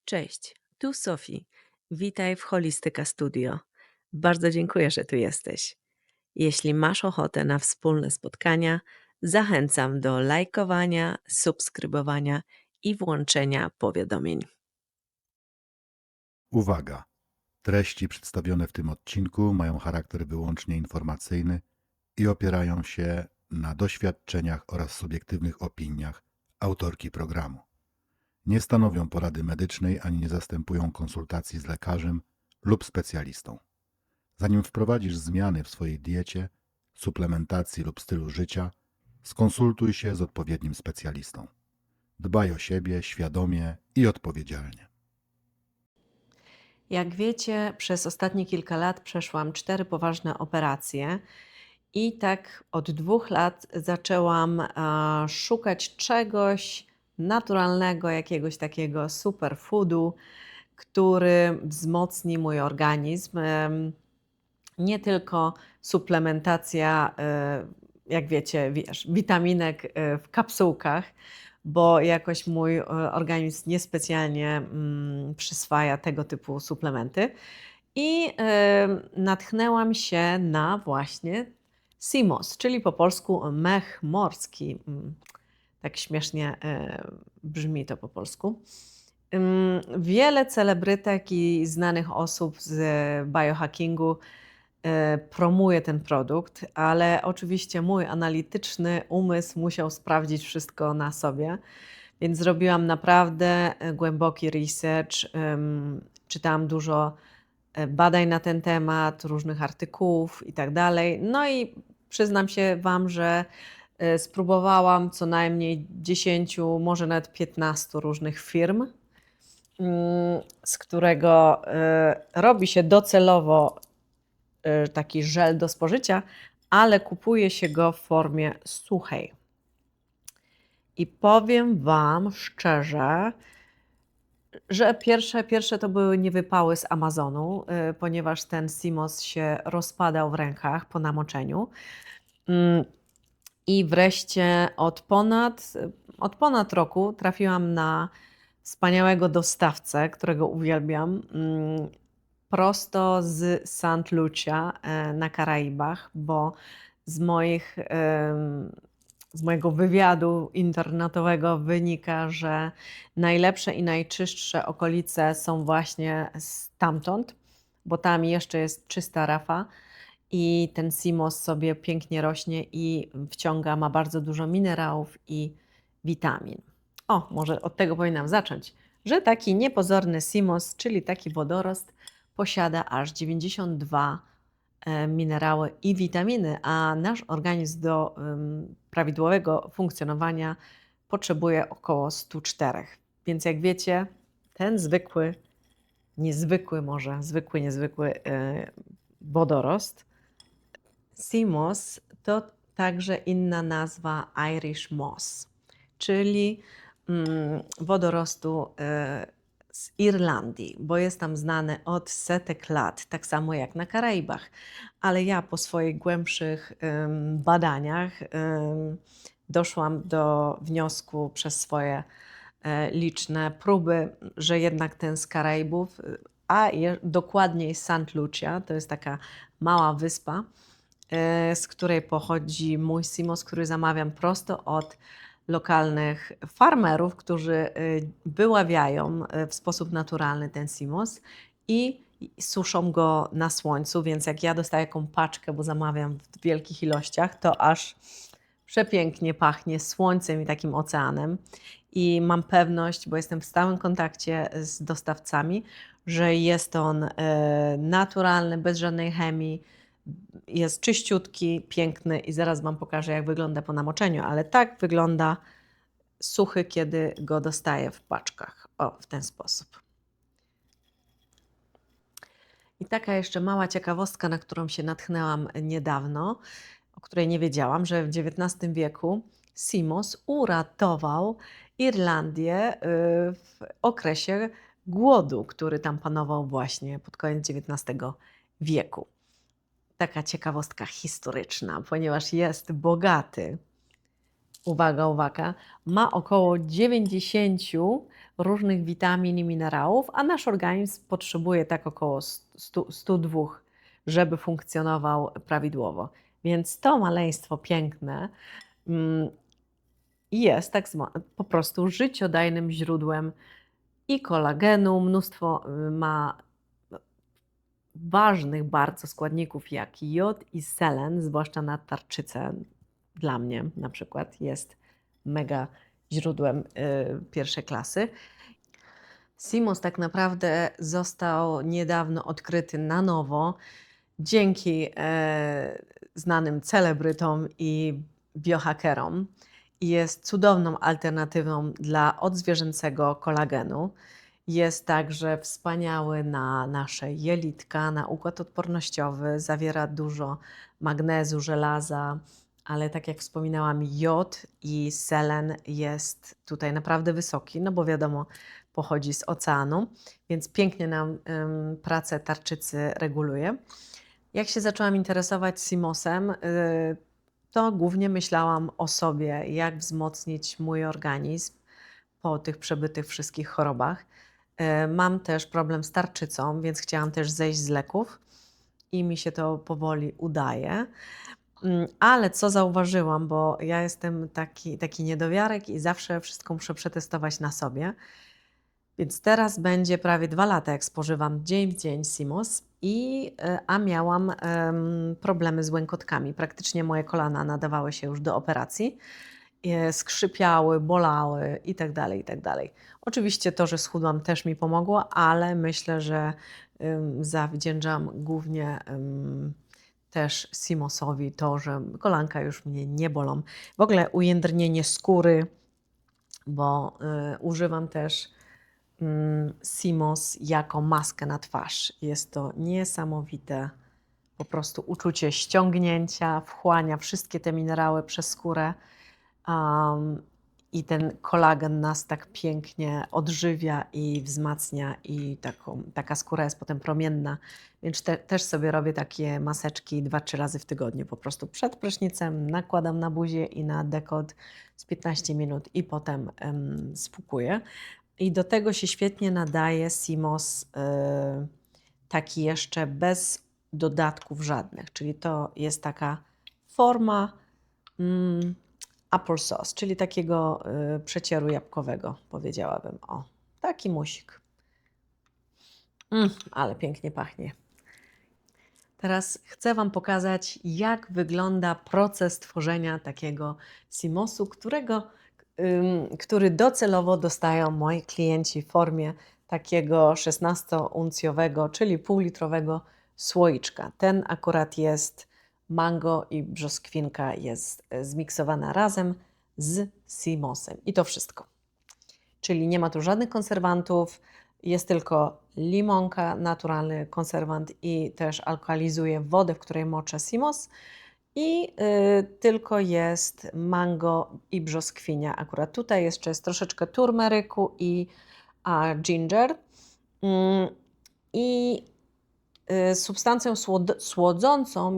Cześć, tu Sofii. Witaj w Holistyka Studio. Bardzo dziękuję, że tu jesteś. Jeśli masz ochotę na wspólne spotkania, zachęcam do lajkowania, subskrybowania i włączenia powiadomień. Uwaga! Treści przedstawione w tym odcinku mają charakter wyłącznie informacyjny i opierają się na doświadczeniach oraz subiektywnych opiniach autorki programu. Nie stanowią porady medycznej ani nie zastępują konsultacji z lekarzem lub specjalistą. Zanim wprowadzisz zmiany w swojej diecie, suplementacji lub stylu życia, skonsultuj się z odpowiednim specjalistą. Dbaj o siebie świadomie i odpowiedzialnie. Jak wiecie, przez ostatnie kilka lat przeszłam 4 poważne operacje i tak od 2 lat zaczęłam szukać czegoś naturalnego, jakiegoś takiego superfoodu, który wzmocni mój organizm. Nie tylko suplementacja, jak wiecie, witaminek w kapsułkach, bo jakoś mój organizm niespecjalnie przyswaja tego typu suplementy. I natchnęłam się na właśnie CMOS, czyli po polsku mech morski. Tak śmiesznie brzmi to po polsku. Wiele celebrytek i znanych osób z biohackingu promuje ten produkt, ale oczywiście mój analityczny umysł musiał sprawdzić wszystko na sobie, więc zrobiłam naprawdę głęboki research, czytałam dużo badań na ten temat, różnych artykułów i tak dalej. No i przyznam się Wam, że spróbowałam co najmniej 10, może nawet 15 różnych firm, z którego robi się docelowo taki żel do spożycia, ale kupuje się go w formie suchej. I powiem Wam szczerze, że pierwsze to były niewypały z Amazonu, ponieważ ten CMOS się rozpadał w rękach po namoczeniu. I wreszcie od ponad roku trafiłam na wspaniałego dostawcę, którego uwielbiam, prosto z St. Lucia na Karaibach, bo z z mojego wywiadu internetowego wynika, że najlepsze i najczystsze okolice są właśnie stamtąd, bo tam jeszcze jest czysta rafa i ten CMOS sobie pięknie rośnie i wciąga, ma bardzo dużo minerałów i witamin. O, może od tego powinnam zacząć, że taki niepozorny CMOS, czyli taki wodorost, posiada aż 92 minerały i witaminy, a nasz organizm do prawidłowego funkcjonowania potrzebuje około 104. Więc jak wiecie, ten niezwykły wodorost, CMOS to także inna nazwa Irish Moss, czyli wodorostu z Irlandii, bo jest tam znany od setek lat, tak samo jak na Karaibach. Ale ja po swoich głębszych badaniach doszłam do wniosku przez swoje liczne próby, że jednak ten z Karaibów, dokładniej St. Lucia, to jest taka mała wyspa, z której pochodzi mój CMOS, który zamawiam prosto od lokalnych farmerów, którzy wyławiają w sposób naturalny ten CMOS i suszą go na słońcu, więc jak ja dostaję jaką paczkę, bo zamawiam w wielkich ilościach, to aż przepięknie pachnie słońcem i takim oceanem. I mam pewność, bo jestem w stałym kontakcie z dostawcami, że jest on naturalny, bez żadnej chemii, jest czyściutki, piękny i zaraz Wam pokażę, jak wygląda po namoczeniu, ale tak wygląda suchy, kiedy go dostaję w paczkach. O, w ten sposób. I taka jeszcze mała ciekawostka, na którą się natchnęłam niedawno, o której nie wiedziałam, że w XIX wieku CMOS uratował Irlandię w okresie głodu, który tam panował właśnie pod koniec XIX wieku. Taka ciekawostka historyczna, ponieważ jest bogaty uwaga, uwaga, ma około 90 różnych witamin i minerałów, a nasz organizm potrzebuje tak około 102, żeby funkcjonował prawidłowo. Więc to maleństwo piękne jest tak po prostu życiodajnym źródłem i kolagenu, mnóstwo ma ważnych bardzo składników jak jod i selen, zwłaszcza na tarczycę. Dla mnie na przykład jest mega źródłem pierwszej klasy. Simos tak naprawdę został niedawno odkryty na nowo dzięki znanym celebrytom i biohackerom. Jest cudowną alternatywą dla odzwierzęcego kolagenu. Jest także wspaniały na nasze jelitka, na układ odpornościowy, zawiera dużo magnezu, żelaza, ale tak jak wspominałam, jod i selen jest tutaj naprawdę wysoki, no bo wiadomo, pochodzi z oceanu, więc pięknie nam pracę tarczycy reguluje. Jak się zaczęłam interesować Simosem, to głównie myślałam o sobie, jak wzmocnić mój organizm po tych przebytych wszystkich chorobach. Mam też problem z tarczycą, więc chciałam też zejść z leków i mi się to powoli udaje. Ale co zauważyłam, bo ja jestem taki niedowiarek i zawsze wszystko muszę przetestować na sobie. Więc teraz będzie prawie 2 lata, jak spożywam dzień w dzień Simos, a miałam problemy z łękotkami. Praktycznie moje kolana nadawały się już do operacji. Skrzypiały, bolały i tak dalej, i tak dalej. Oczywiście to, że schudłam też mi pomogło, ale myślę, że zawdzięczam głównie też Simosowi to, że kolanka już mnie nie bolą. W ogóle ujędrnienie skóry, bo używam też Simos jako maskę na twarz. Jest to niesamowite po prostu uczucie ściągnięcia, wchłania wszystkie te minerały przez skórę. I ten kolagen nas tak pięknie odżywia i wzmacnia i taka skóra jest potem promienna, więc też sobie robię takie maseczki 2-3 razy w tygodniu. Po prostu przed prysznicem nakładam na buzię i na dekolt z 15 minut i potem spłukuję. I do tego się świetnie nadaje Simos taki jeszcze bez dodatków żadnych, czyli to jest taka forma applesauce, czyli takiego przecieru jabłkowego, powiedziałabym. O, taki musik. Ale pięknie pachnie. Teraz chcę Wam pokazać, jak wygląda proces tworzenia takiego Simosu, który docelowo dostają moi klienci w formie takiego 16-uncjowego, czyli półlitrowego słoiczka. Ten akurat jest mango i brzoskwinka jest zmiksowana razem z Simosem. I to wszystko. Czyli nie ma tu żadnych konserwantów, jest tylko limonka, naturalny konserwant i też alkalizuje wodę, w której moczę Simos. I tylko jest mango i brzoskwinia. Akurat tutaj jeszcze jest troszeczkę turmeryku i ginger. I substancją słodzącą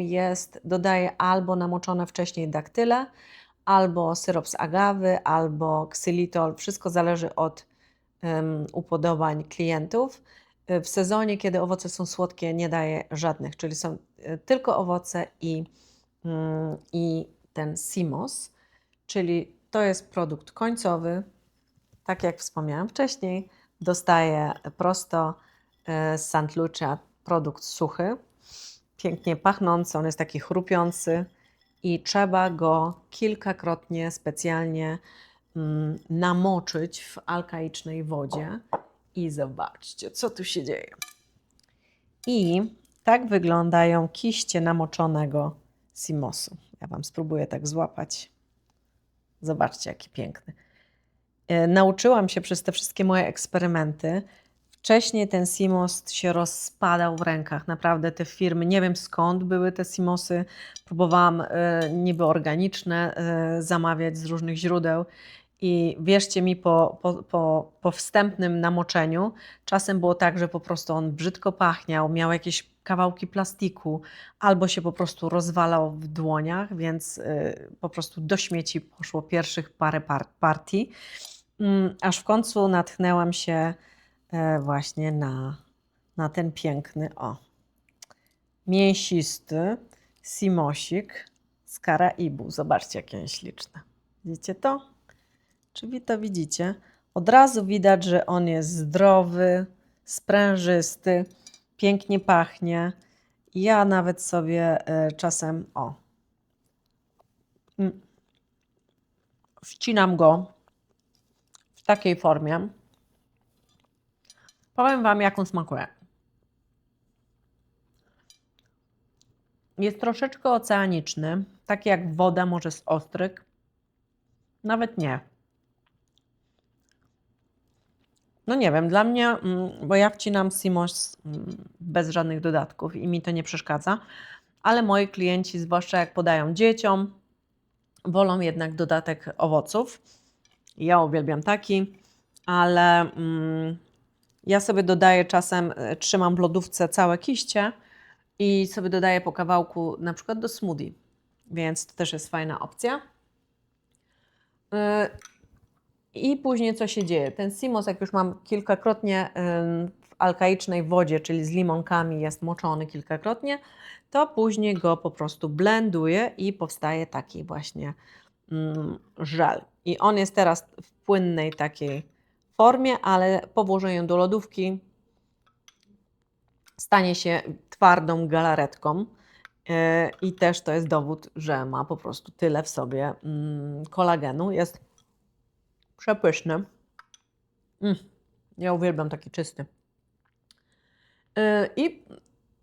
dodaję albo namoczone wcześniej daktyle, albo syrop z agawy, albo ksylitol. Wszystko zależy od upodobań klientów. W sezonie, kiedy owoce są słodkie, nie daję żadnych, czyli są tylko owoce i ten Simos, czyli to jest produkt końcowy. Tak jak wspomniałam wcześniej, dostaję prosto z St. Lucia produkt suchy, pięknie pachnący, on jest taki chrupiący i trzeba go kilkakrotnie specjalnie namoczyć w alkaicznej wodzie i zobaczcie, co tu się dzieje. I tak wyglądają kiście namoczonego Simosu. Ja Wam spróbuję tak złapać. Zobaczcie, jaki piękny. Nauczyłam się przez te wszystkie moje eksperymenty. Wcześniej ten Simos się rozpadał w rękach. Naprawdę te firmy, nie wiem skąd były te Simosy. Próbowałam niby organiczne zamawiać z różnych źródeł. I wierzcie mi, po wstępnym namoczeniu czasem było tak, że po prostu on brzydko pachniał, miał jakieś kawałki plastiku, albo się po prostu rozwalał w dłoniach, więc po prostu do śmieci poszło pierwszych parę partii. Aż w końcu natchnęłam się właśnie na ten piękny, mięsisty simosik z Karaibu. Zobaczcie, jakie jest śliczne. Widzicie to? Czy wy to widzicie? Od razu widać, że on jest zdrowy, sprężysty, pięknie pachnie. Ja nawet sobie czasem, wcinam go w takiej formie. Powiem Wam, jak on smakuje. Jest troszeczkę oceaniczny, taki jak woda, może z ostryg. Nawet nie. No nie wiem, dla mnie, bo ja wcinam Simos bez żadnych dodatków i mi to nie przeszkadza, ale moi klienci, zwłaszcza jak podają dzieciom, wolą jednak dodatek owoców. Ja uwielbiam taki, ale ja sobie dodaję czasem, trzymam w lodówce całe kiście i sobie dodaję po kawałku na przykład do smoothie, więc to też jest fajna opcja. I później co się dzieje? Ten Simos, jak już mam kilkakrotnie w alkaicznej wodzie, czyli z limonkami, jest moczony kilkakrotnie, to później go po prostu blenduję i powstaje taki właśnie żel. I on jest teraz w płynnej takiej formie, ale po włożeniu do lodówki stanie się twardą galaretką. I też to jest dowód, że ma po prostu tyle w sobie kolagenu. Jest przepyszny. Ja uwielbiam taki czysty.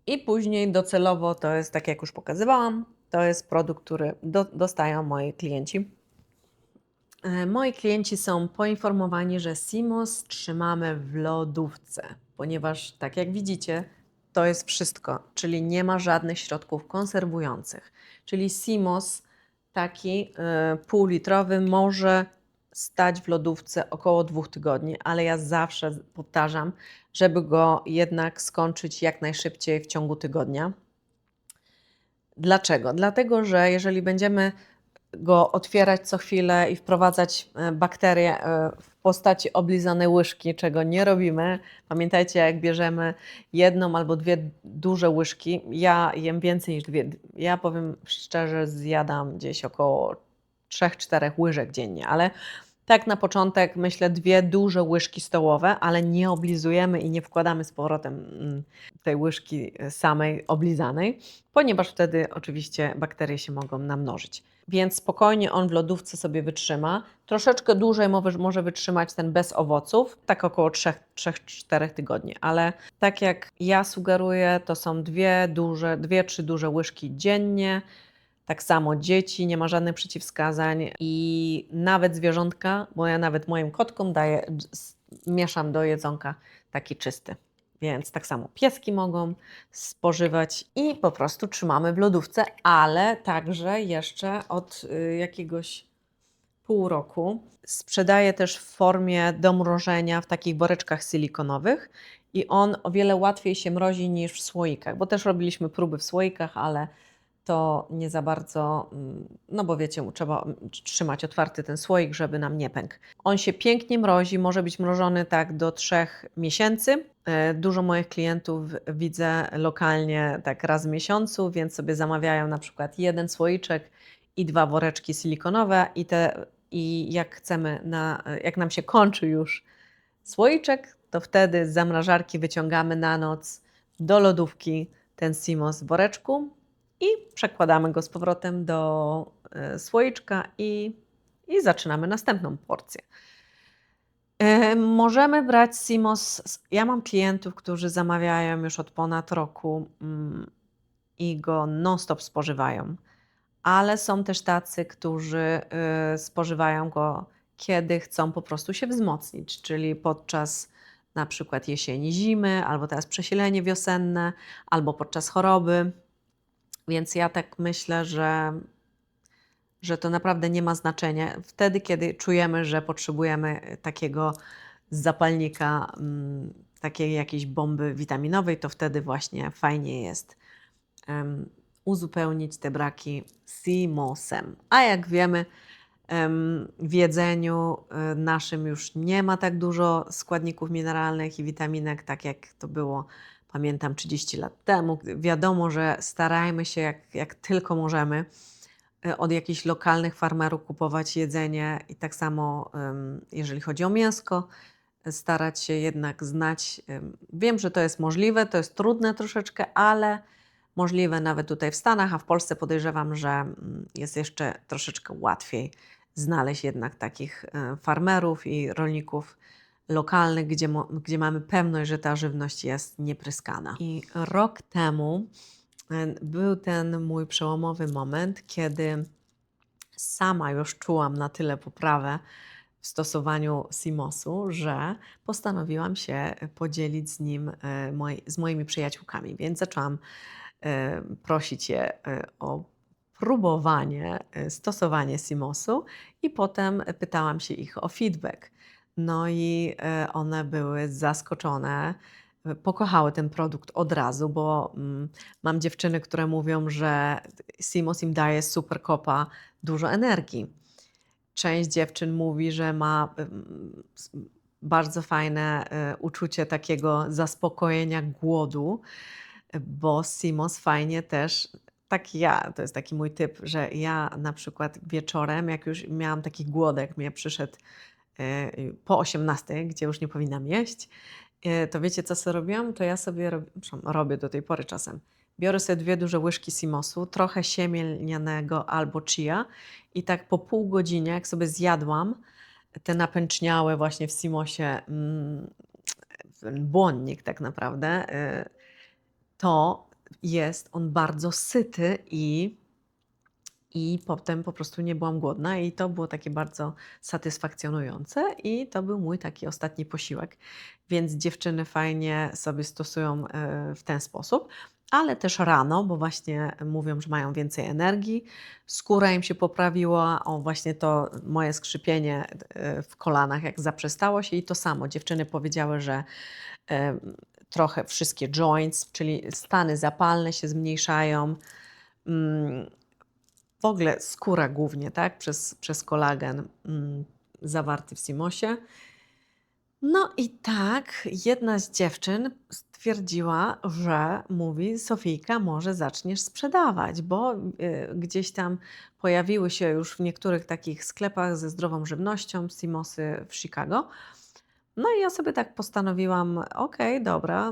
I później docelowo to jest, tak jak już pokazywałam, to jest produkt, który dostają moi klienci. Moi klienci są poinformowani, że Simos trzymamy w lodówce, ponieważ tak jak widzicie, to jest wszystko, czyli nie ma żadnych środków konserwujących. Czyli Simos taki półlitrowy może stać w lodówce około 2 tygodni, ale ja zawsze powtarzam, żeby go jednak skończyć jak najszybciej w ciągu tygodnia. Dlaczego? Dlatego, że jeżeli będziemy go otwierać co chwilę i wprowadzać bakterie w postaci oblizanej łyżki, czego nie robimy. Pamiętajcie, jak bierzemy jedną albo dwie duże łyżki, ja jem więcej niż dwie. Ja powiem szczerze, zjadam gdzieś około 3-4 łyżek dziennie, ale tak na początek myślę 2 duże łyżki stołowe, ale nie oblizujemy i nie wkładamy z powrotem tej łyżki samej oblizanej, ponieważ wtedy oczywiście bakterie się mogą namnożyć. Więc spokojnie on w lodówce sobie wytrzyma. Troszeczkę dłużej może wytrzymać ten bez owoców, tak około 3-4 tygodni, ale tak jak ja sugeruję, to są 2-3 duże łyżki dziennie. Tak samo dzieci, nie ma żadnych przeciwwskazań i nawet zwierzątka, bo ja nawet moim kotkom mieszam do jedzonka taki czysty. Więc tak samo pieski mogą spożywać i po prostu trzymamy w lodówce, ale także jeszcze od jakiegoś pół roku sprzedaję też w formie do mrożenia w takich woreczkach silikonowych i on o wiele łatwiej się mrozi niż w słoikach, bo też robiliśmy próby w słoikach, ale to nie za bardzo, no bo wiecie, trzeba trzymać otwarty ten słoik, żeby nam nie pękł. On się pięknie mrozi, może być mrożony tak do 3 miesięcy. Dużo moich klientów widzę lokalnie tak raz w miesiącu, więc sobie zamawiają na przykład 1 słoiczek i 2 woreczki silikonowe i jak chcemy, jak nam się kończy już słoiczek, to wtedy z zamrażarki wyciągamy na noc do lodówki ten Simos w woreczku i przekładamy go z powrotem do słoiczka i zaczynamy następną porcję. Możemy brać Simos. Ja mam klientów, którzy zamawiają już od ponad roku i go non-stop spożywają, ale są też tacy, którzy spożywają go, kiedy chcą po prostu się wzmocnić, czyli podczas na przykład jesieni, zimy, albo teraz przesilenie wiosenne, albo podczas choroby. Więc ja tak myślę, że to naprawdę nie ma znaczenia. Wtedy, kiedy czujemy, że potrzebujemy takiego zapalnika takiej jakiejś bomby witaminowej, to wtedy właśnie fajnie jest uzupełnić te braki CMOS-em. A jak wiemy, w jedzeniu naszym już nie ma tak dużo składników mineralnych i witaminek, tak jak to było, pamiętam, 30 lat temu. Wiadomo, że starajmy się jak tylko możemy od jakichś lokalnych farmerów kupować jedzenie i tak samo jeżeli chodzi o mięsko, starać się jednak znać. Wiem, że to jest możliwe, to jest trudne troszeczkę, ale możliwe nawet tutaj w Stanach, a w Polsce podejrzewam, że jest jeszcze troszeczkę łatwiej znaleźć jednak takich farmerów i rolników lokalnych, gdzie mamy pewność, że ta żywność jest niepryskana. I rok temu był ten mój przełomowy moment, kiedy sama już czułam na tyle poprawę w stosowaniu CMOS-u, że postanowiłam się podzielić z nim, z moimi przyjaciółkami, więc zaczęłam prosić je o próbowanie, stosowanie CMOS-u i potem pytałam się ich o feedback. No i one były zaskoczone, pokochały ten produkt od razu, bo mam dziewczyny, które mówią, że CMOS im daje super kopa, dużo energii. Część dziewczyn mówi, że ma bardzo fajne uczucie takiego zaspokojenia głodu, bo CMOS fajnie też, tak ja, to jest taki mój typ, że ja na przykład wieczorem, jak już miałam taki głodek, mnie przyszedł po 18, gdzie już nie powinnam jeść, to wiecie, co sobie robiłam? To ja sobie robię do tej pory czasem. Biorę sobie 2 duże łyżki CMOS-u, trochę siemię lnianego albo chia i tak po pół godziny, jak sobie zjadłam te napęczniałe właśnie w CMOS-ie błonnik tak naprawdę, to jest on bardzo syty i potem po prostu nie byłam głodna i to było takie bardzo satysfakcjonujące i to był mój taki ostatni posiłek, więc dziewczyny fajnie sobie stosują w ten sposób, ale też rano, bo właśnie mówią, że mają więcej energii, skóra im się poprawiła, o właśnie to moje skrzypienie w kolanach jak zaprzestało się i to samo, dziewczyny powiedziały, że trochę wszystkie joints, czyli stany zapalne się zmniejszają, w ogóle skóra głównie, tak, przez kolagen zawarty w CMOS-ie. No i tak, jedna z dziewczyn stwierdziła, że mówi: Sofijka, może zaczniesz sprzedawać, bo gdzieś tam pojawiły się już w niektórych takich sklepach ze zdrową żywnością CMOS-y w Chicago. No i ja sobie tak postanowiłam, okej, dobra,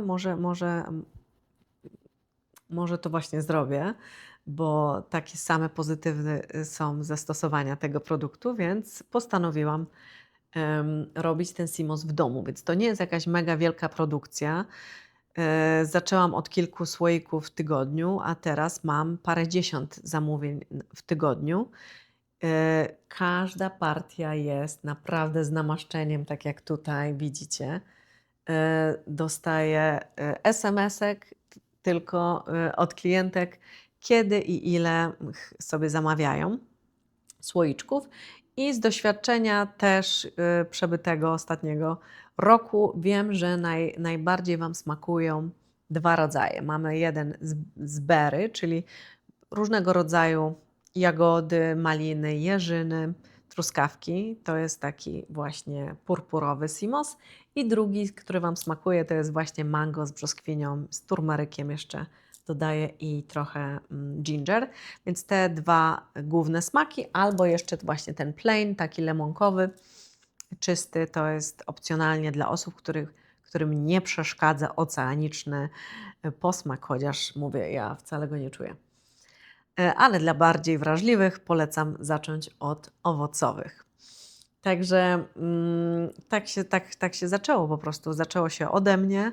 może to właśnie zrobię, bo takie same pozytywne są zastosowania tego produktu, więc postanowiłam robić ten CMOS w domu, więc to nie jest jakaś mega wielka produkcja. Zaczęłam od kilku słoików w tygodniu, a teraz mam parędziesiąt zamówień w tygodniu. Każda partia jest naprawdę z namaszczeniem, tak jak tutaj widzicie. Dostaję SMS-ek tylko od klientek, kiedy i ile sobie zamawiają słoiczków. I z doświadczenia też przebytego ostatniego roku wiem, że najbardziej Wam smakują 2 rodzaje. Mamy jeden z berry, czyli różnego rodzaju jagody, maliny, jeżyny, truskawki. To jest taki właśnie purpurowy CMOS. I drugi, który Wam smakuje, to jest właśnie mango z brzoskwinią, z turmerykiem jeszcze dodaję i trochę ginger. Więc te 2 główne smaki, albo jeszcze właśnie ten plain, taki lemonkowy, czysty, to jest opcjonalnie dla osób, którym nie przeszkadza oceaniczny posmak, chociaż mówię, ja wcale go nie czuję. Ale dla bardziej wrażliwych polecam zacząć od owocowych. Także tak się zaczęło po prostu. Zaczęło się ode mnie.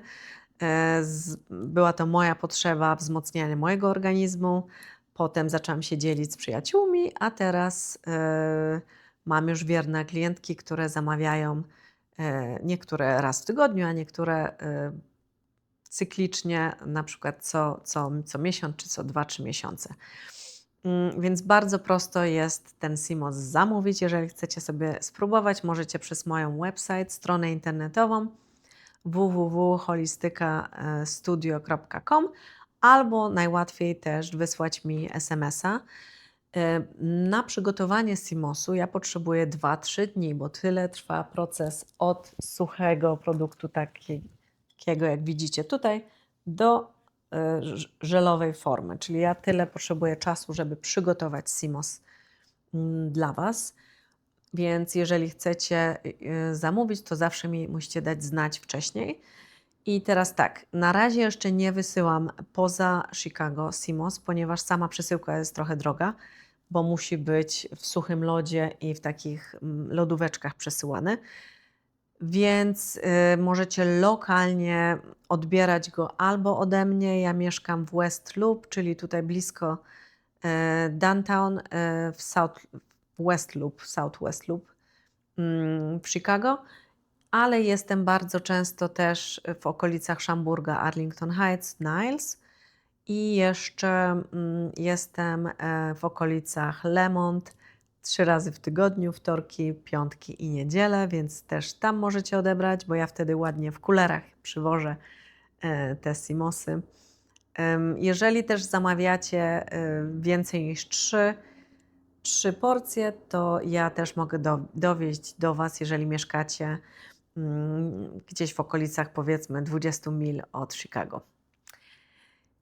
Była to moja potrzeba wzmocniania mojego organizmu. Potem zaczęłam się dzielić z przyjaciółmi, a teraz mam już wierne klientki, które zamawiają niektóre raz w tygodniu, a niektóre cyklicznie, na przykład co miesiąc czy co 2-3 miesiące. Więc bardzo prosto jest ten CMOS zamówić. Jeżeli chcecie sobie spróbować, możecie przez moją website, stronę internetową www.holistykastudio.com albo najłatwiej też wysłać mi SMS-a. Na przygotowanie Simosu ja potrzebuję 2-3 dni, bo tyle trwa proces od suchego produktu takiego, jak widzicie tutaj, do żelowej formy. Czyli ja tyle potrzebuję czasu, żeby przygotować Simos dla Was. Więc jeżeli chcecie zamówić, to zawsze mi musicie dać znać wcześniej. I teraz tak, na razie jeszcze nie wysyłam poza Chicago Simos, ponieważ sama przesyłka jest trochę droga, bo musi być w suchym lodzie i w takich lodóweczkach przesyłany. Więc możecie lokalnie odbierać go albo ode mnie. Ja mieszkam w West Loop, czyli tutaj blisko downtown w West Loop, Southwest Loop w Chicago, ale jestem bardzo często też w okolicach Schaumburga, Arlington Heights, Niles i jeszcze jestem w okolicach Lemont 3 razy w tygodniu, wtorki, piątki i niedzielę, więc też tam możecie odebrać, bo ja wtedy ładnie w kulerach przywożę te Simosy. Jeżeli też zamawiacie więcej niż 3 porcje, to ja też mogę dowieźć do Was, jeżeli mieszkacie gdzieś w okolicach powiedzmy 20 mil od Chicago.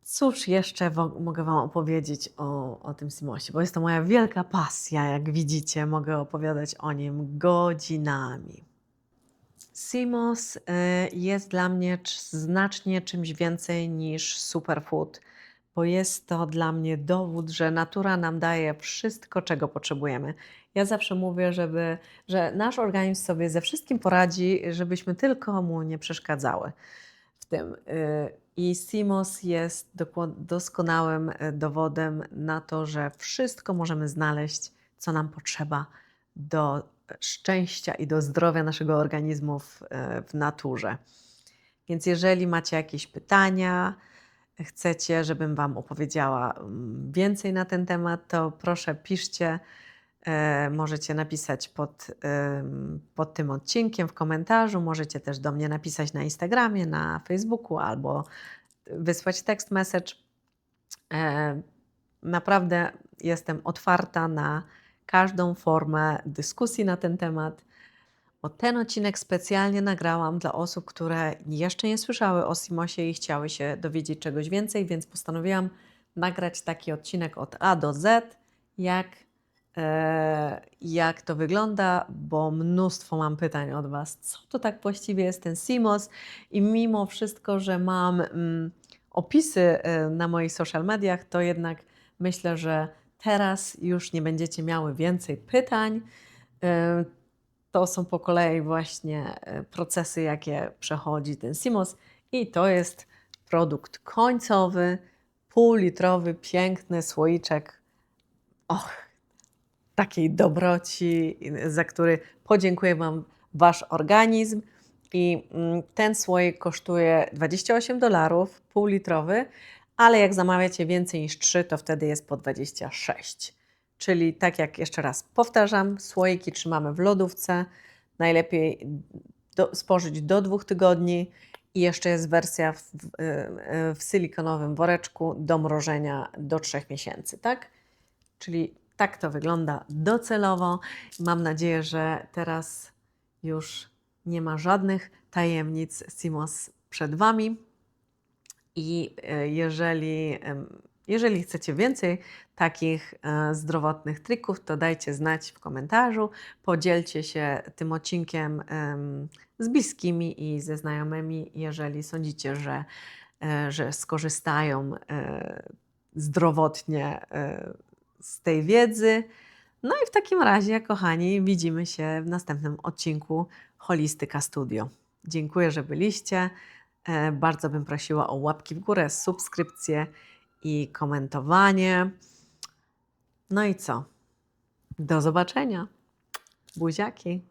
Cóż jeszcze mogę Wam opowiedzieć o tym Simosie, bo jest to moja wielka pasja, jak widzicie, mogę opowiadać o nim godzinami. Simos jest dla mnie znacznie czymś więcej niż superfood, bo jest to dla mnie dowód, że natura nam daje wszystko, czego potrzebujemy. Ja zawsze mówię, że nasz organizm sobie ze wszystkim poradzi, żebyśmy tylko mu nie przeszkadzały w tym. I Simos jest doskonałym dowodem na to, że wszystko możemy znaleźć, co nam potrzeba do szczęścia i do zdrowia naszego organizmu w naturze. Więc jeżeli macie jakieś pytania, chcecie, żebym Wam opowiedziała więcej na ten temat, to proszę piszcie. Możecie napisać pod tym odcinkiem w komentarzu, możecie też do mnie napisać na Instagramie, na Facebooku albo wysłać text message. Naprawdę jestem otwarta na każdą formę dyskusji na ten temat. Bo ten odcinek specjalnie nagrałam dla osób, które jeszcze nie słyszały o Simosie i chciały się dowiedzieć czegoś więcej, więc postanowiłam nagrać taki odcinek od A do Z, jak to wygląda, bo mnóstwo mam pytań od Was. Co to tak właściwie jest ten Simos? I mimo wszystko, że mam opisy na moich social mediach, to jednak myślę, że teraz już nie będziecie miały więcej pytań. To są po kolei właśnie procesy, jakie przechodzi ten Simos i to jest produkt końcowy, półlitrowy, piękny słoiczek. Takiej dobroci, za który podziękuję Wam Wasz organizm. I ten słoik kosztuje $28, półlitrowy, ale jak zamawiacie więcej niż 3, to wtedy jest po 26. Czyli tak jak jeszcze raz powtarzam, słoiki trzymamy w lodówce, najlepiej spożyć do 2 tygodni i jeszcze jest wersja w silikonowym woreczku do mrożenia do 3 miesięcy, tak? Czyli tak to wygląda docelowo. Mam nadzieję, że teraz już nie ma żadnych tajemnic Simos przed Wami. I jeżeli chcecie więcej takich zdrowotnych trików, to dajcie znać w komentarzu. Podzielcie się tym odcinkiem z bliskimi i ze znajomymi, jeżeli sądzicie, że skorzystają zdrowotnie z tej wiedzy. No i w takim razie, kochani, widzimy się w następnym odcinku Holistyka Studio. Dziękuję, że byliście. Bardzo bym prosiła o łapki w górę, subskrypcję i komentowanie. No i co? Do zobaczenia. Buziaki.